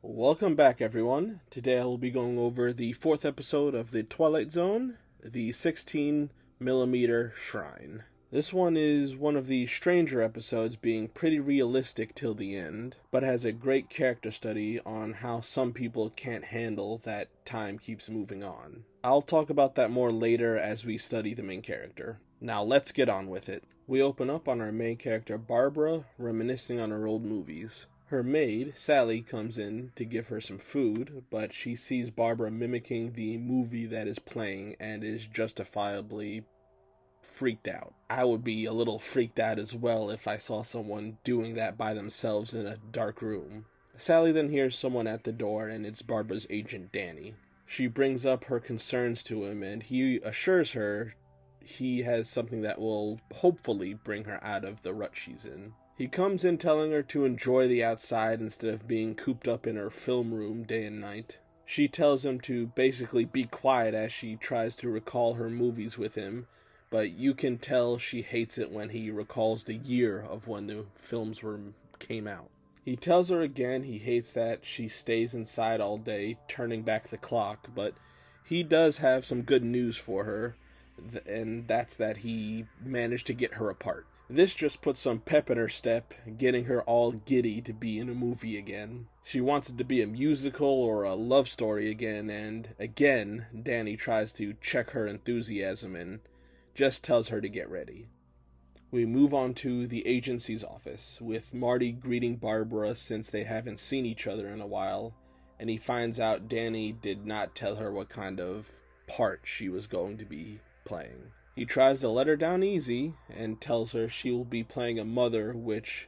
Welcome back, everyone. Today I will be going over the fourth episode of the Twilight Zone, the 16mm Shrine. This one is one of the stranger episodes, being pretty realistic till the end, but has a great character study on how some people can't handle that time keeps moving on. I'll talk about that more later as we study the main character. Now let's get on with it. We open up on our main character Barbara reminiscing on her old movies. Her maid, Sally, comes in to give her some food, but she sees Barbara mimicking the movie that is playing and is justifiably freaked out. I would be a little freaked out as well if I saw someone doing that by themselves in a dark room. Sally then hears someone at the door, and it's Barbara's agent Danny. She brings up her concerns to him, and he assures her he has something that will hopefully bring her out of the rut she's in. He comes in telling her to enjoy the outside instead of being cooped up in her film room day and night. She tells him to basically be quiet as she tries to recall her movies with him, but you can tell she hates it when he recalls the year of when the films came out. He tells her again he hates that she stays inside all day, turning back the clock, but he does have some good news for her, and that's that he managed to get her apart. This just puts some pep in her step, getting her all giddy to be in a movie again. She wants it to be a musical or a love story again, and again, Danny tries to check her enthusiasm and just tells her to get ready. We move on to the agency's office, with Marty greeting Barbara since they haven't seen each other in a while, and he finds out Danny did not tell her what kind of part she was going to be playing. He tries to let her down easy and tells her she will be playing a mother, which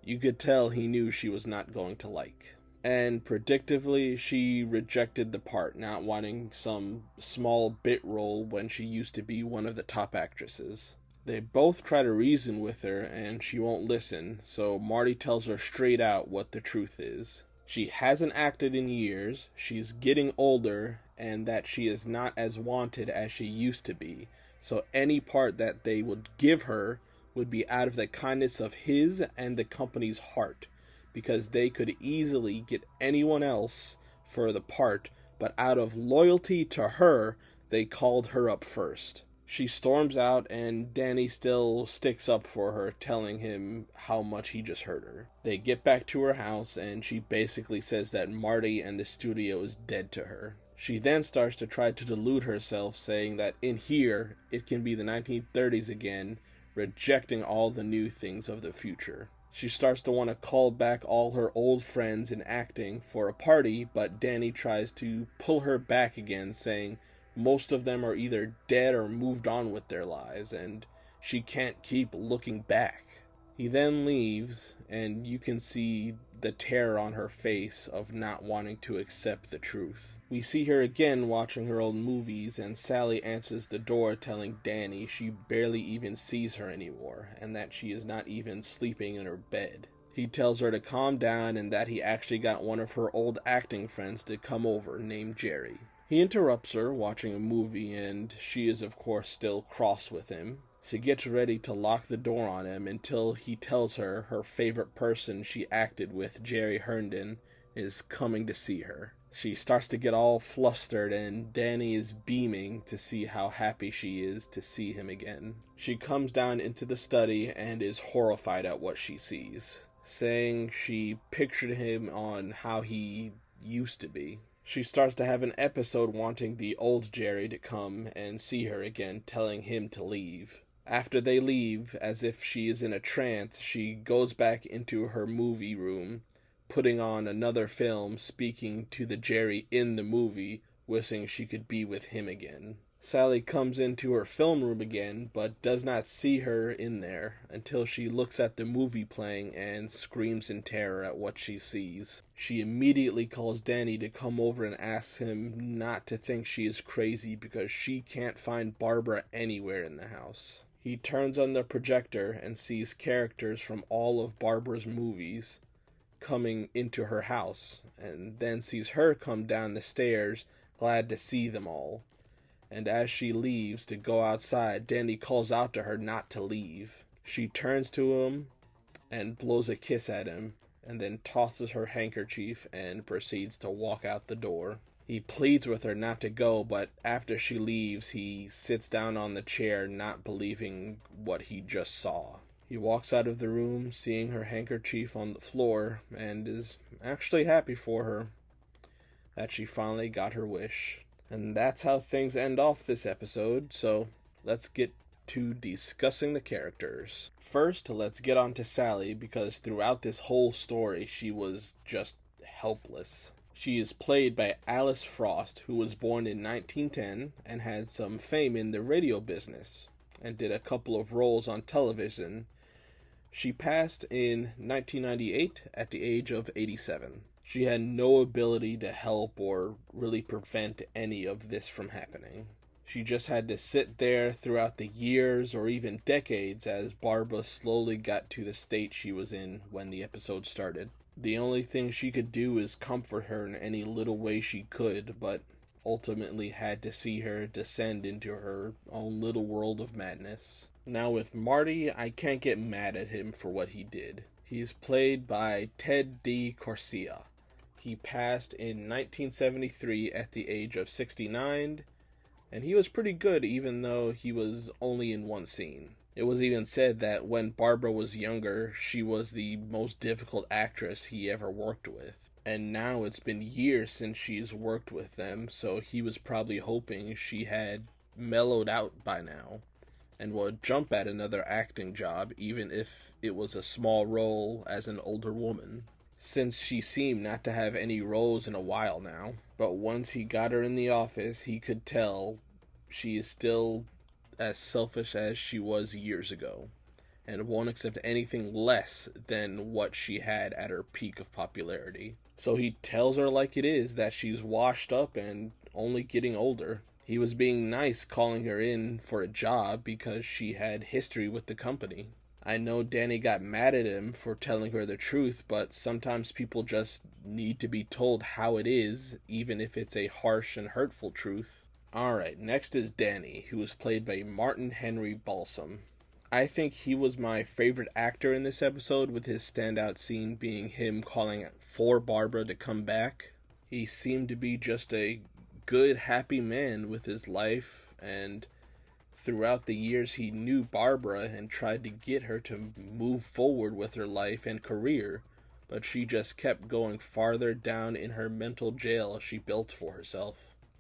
you could tell he knew she was not going to like. And predictably, she rejected the part, not wanting some small bit role when she used to be one of the top actresses. They both try to reason with her, and she won't listen, so Marty tells her straight out what the truth is. She hasn't acted in years, she's getting older, and that she is not as wanted as she used to be. So any part that they would give her would be out of the kindness of his and the company's heart, because they could easily get anyone else for the part, but out of loyalty to her, they called her up first. She storms out, and Danny still sticks up for her, telling him how much he just hurt her. They get back to her house, and she basically says that Marty and the studio is dead to her. She then starts to try to delude herself, saying that in here, it can be the 1930s again, rejecting all the new things of the future. She starts to want to call back all her old friends in acting for a party, but Danny tries to pull her back again, saying most of them are either dead or moved on with their lives, and she can't keep looking back. He then leaves, and you can see the terror on her face of not wanting to accept the truth. We see her again watching her old movies, and Sally answers the door telling Danny she barely even sees her anymore, and that she is not even sleeping in her bed. He tells her to calm down and that he actually got one of her old acting friends to come over named Jerry. He interrupts her watching a movie, and she is of course still cross with him. She gets ready to lock the door on him until he tells her her favorite person she acted with, Jerry Herndon, is coming to see her. She starts to get all flustered, and Danny is beaming to see how happy she is to see him again. She comes down into the study and is horrified at what she sees, saying she pictured him on how he used to be. She starts to have an episode wanting the old Jerry to come and see her again, telling him to leave. After they leave, as if she is in a trance, she goes back into her movie room, putting on another film, speaking to the Jerry in the movie, wishing she could be with him again. Sally comes into her film room again, but does not see her in there until she looks at the movie playing and screams in terror at what she sees. She immediately calls Danny to come over and asks him not to think she is crazy because she can't find Barbara anywhere in the house. He turns on the projector and sees characters from all of Barbara's movies coming into her house, and then sees her come down the stairs, glad to see them all. And as she leaves to go outside, Danny calls out to her not to leave. She turns to him and blows a kiss at him, and then tosses her handkerchief and proceeds to walk out the door. He pleads with her not to go, but after she leaves, he sits down on the chair, not believing what he just saw. He walks out of the room, seeing her handkerchief on the floor, and is actually happy for her that she finally got her wish. And that's how things end off this episode, so let's get to discussing the characters. First, let's get on to Sally, because throughout this whole story, she was just helpless. She is played by Alice Frost, who was born in 1910 and had some fame in the radio business, and did a couple of roles on television. She passed in 1998 at the age of 87. She had no ability to help or really prevent any of this from happening. She just had to sit there throughout the years or even decades as Barbara slowly got to the state she was in when the episode started. The only thing she could do is comfort her in any little way she could, but ultimately had to see her descend into her own little world of madness. Now with Marty, I can't get mad at him for what he did. He's played by Ted D. Corsia. He passed in 1973 at the age of 69, and he was pretty good even though he was only in one scene. It was even said that when Barbara was younger, she was the most difficult actress he ever worked with. And now it's been years since she's worked with them, so he was probably hoping she had mellowed out by now and would jump at another acting job, even if it was a small role as an older woman, since she seemed not to have any roles in a while now. But once he got her in the office, he could tell she is still as selfish as she was years ago, and won't accept anything less than what she had at her peak of popularity. So he tells her like it is, that she's washed up and only getting older. He was being nice calling her in for a job because she had history with the company. I know Danny got mad at him for telling her the truth, but sometimes people just need to be told how it is, even if it's a harsh and hurtful truth. Alright, next is Danny, who was played by Martin Henry Balsam. I think he was my favorite actor in this episode, with his standout scene being him calling for Barbara to come back. He seemed to be just a good, happy man with his life, and throughout the years he knew Barbara and tried to get her to move forward with her life and career, but she just kept going farther down in her mental jail she built for herself.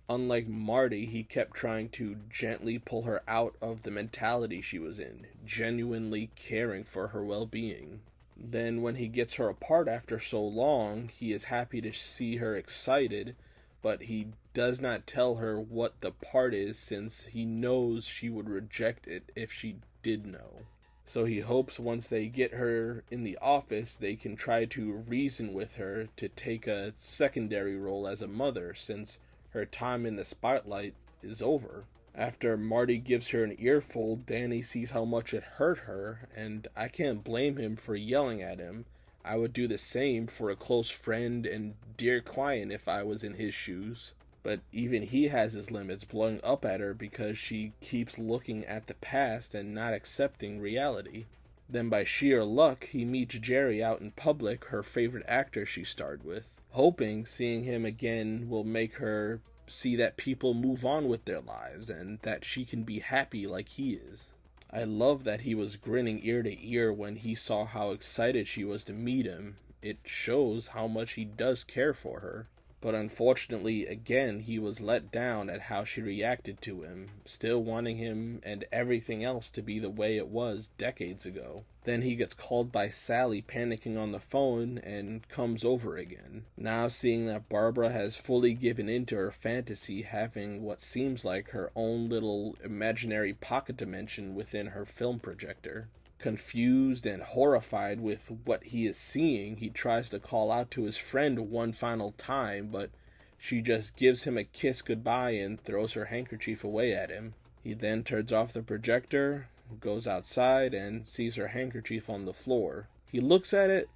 Unlike Marty, he kept trying to gently pull her out of the mentality she was in, genuinely caring for her well-being. Then when he gets her apart after so long, he is happy to see her excited, but he does not tell her what the part is, since he knows she would reject it if she did know. So he hopes once they get her in the office, they can try to reason with her to take a secondary role as a mother, since her time in the spotlight is over. After Marty gives her an earful, Danny sees how much it hurt her, and I can't blame him for yelling at him. I would do the same for a close friend and dear client if I was in his shoes. But even he has his limits, blowing up at her because she keeps looking at the past and not accepting reality. Then by sheer luck, he meets Jerry out in public, her favorite actor she starred with, hoping seeing him again will make her see that people move on with their lives and that she can be happy like he is. I love that he was grinning ear to ear when he saw how excited she was to meet him. It shows how much he does care for her. But unfortunately, again, he was let down at how she reacted to him, still wanting him and everything else to be the way it was decades ago. Then he gets called by Sally panicking on the phone and comes over again. Now seeing that Barbara has fully given in to her fantasy, having what seems like her own little imaginary pocket dimension within her film projector. Confused and horrified with what he is seeing, he tries to call out to his friend one final time, but she just gives him a kiss goodbye and throws her handkerchief away at him. He then turns off the projector, goes outside, and sees her handkerchief on the floor. He looks at it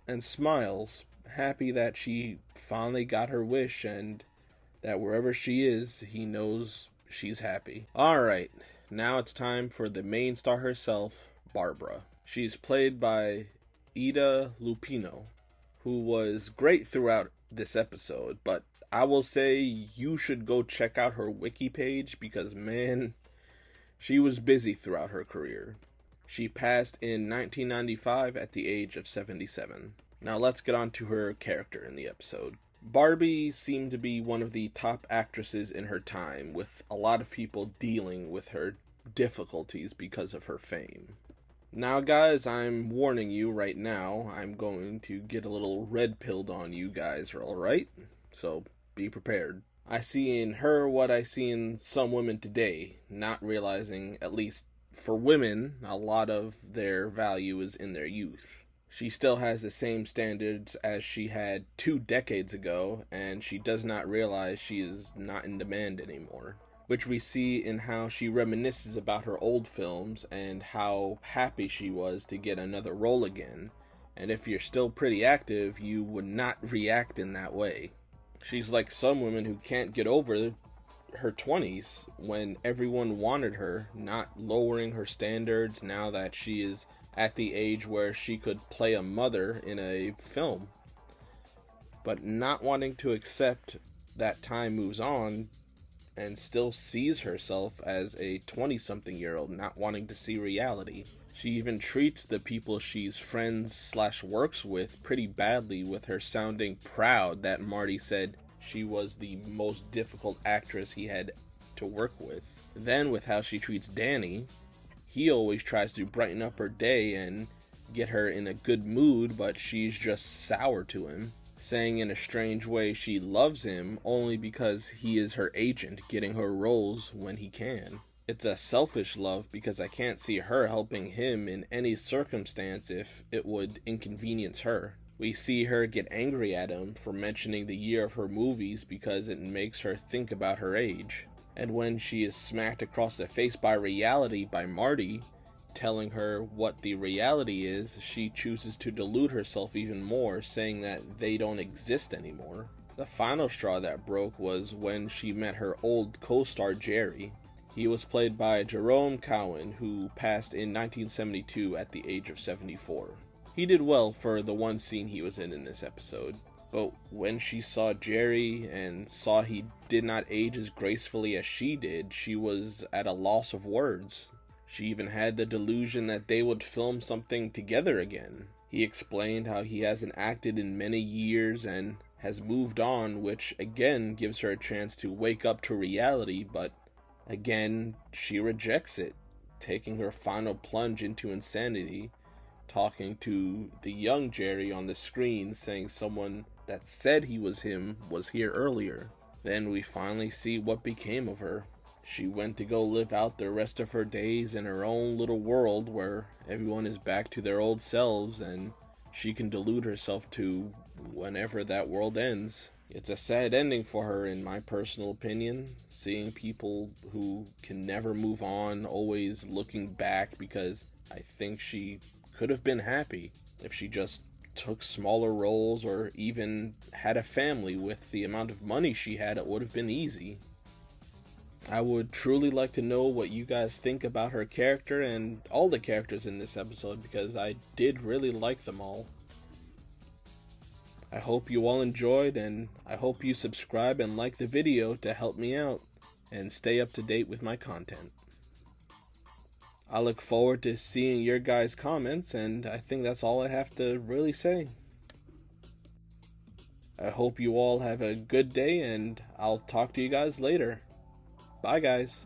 and smiles, happy that she finally got her wish and that wherever she is, he knows she's happy. Alright, now it's time for the main star herself, Barbara. She's played by Ida Lupino. who was great throughout this episode, but I will say you should go check out her wiki page because, man, she was busy throughout her career. She passed in 1995 at the age of 77. Now let's get on to her character in the episode. Barbie seemed to be one of the top actresses in her time, with a lot of people dealing with her difficulties because of her fame. Now, guys, I'm warning you right now, I'm going to get a little red-pilled on you guys, alright? So, be prepared. I see in her what I see in some women today, not realizing, at least for women, a lot of their value is in their youth. She still has the same standards as she had 2 decades ago, and she does not realize she is not in demand anymore, which we see in how she reminisces about her old films and how happy she was to get another role again. And if you're still pretty active, you would not react in that way. She's like some women who can't get over her 20s when everyone wanted her, not lowering her standards now that she is at the age where she could play a mother in a film. But not wanting to accept that time moves on and still sees herself as a 20-something-year-old, not wanting to see reality. She even treats the people she's friends/works with pretty badly, with her sounding proud that Marty said she was the most difficult actress he had to work with. Then with how she treats Danny, he always tries to brighten up her day and get her in a good mood, but she's just sour to him, saying in a strange way she loves him only because he is her agent, getting her roles when he can. It's a selfish love because I can't see her helping him in any circumstance if it would inconvenience her. We see her get angry at him for mentioning the year of her movies because it makes her think about her age. And when she is smacked across the face by reality by Marty, telling her what the reality is, she chooses to delude herself even more, saying that they don't exist anymore. The final straw that broke was when she met her old co-star Jerry. He was played by Jerome Cowan, who passed in 1972 at the age of 74. He did well for the one scene he was in this episode. But when she saw Jerry and saw he did not age as gracefully as she did, she was at a loss of words. She even had the delusion that they would film something together again. He explained how he hasn't acted in many years and has moved on, which again gives her a chance to wake up to reality, but again, she rejects it, taking her final plunge into insanity, talking to the young Jerry on the screen, saying someone that said he was him was here earlier. Then we finally see what became of her. She went to go live out the rest of her days in her own little world where everyone is back to their old selves and she can delude herself to whenever that world ends. It's a sad ending for her, in my personal opinion, seeing people who can never move on always looking back, because I think she could have been happy if she just took smaller roles or even had a family. With the amount of money she had, it would have been easy. I would truly like to know what you guys think about her character and all the characters in this episode, because I did really like them all. I hope you all enjoyed, and I hope you subscribe and like the video to help me out and stay up to date with my content. I look forward to seeing your guys' comments, and I think that's all I have to really say. I hope you all have a good day, and I'll talk to you guys later. Bye, guys.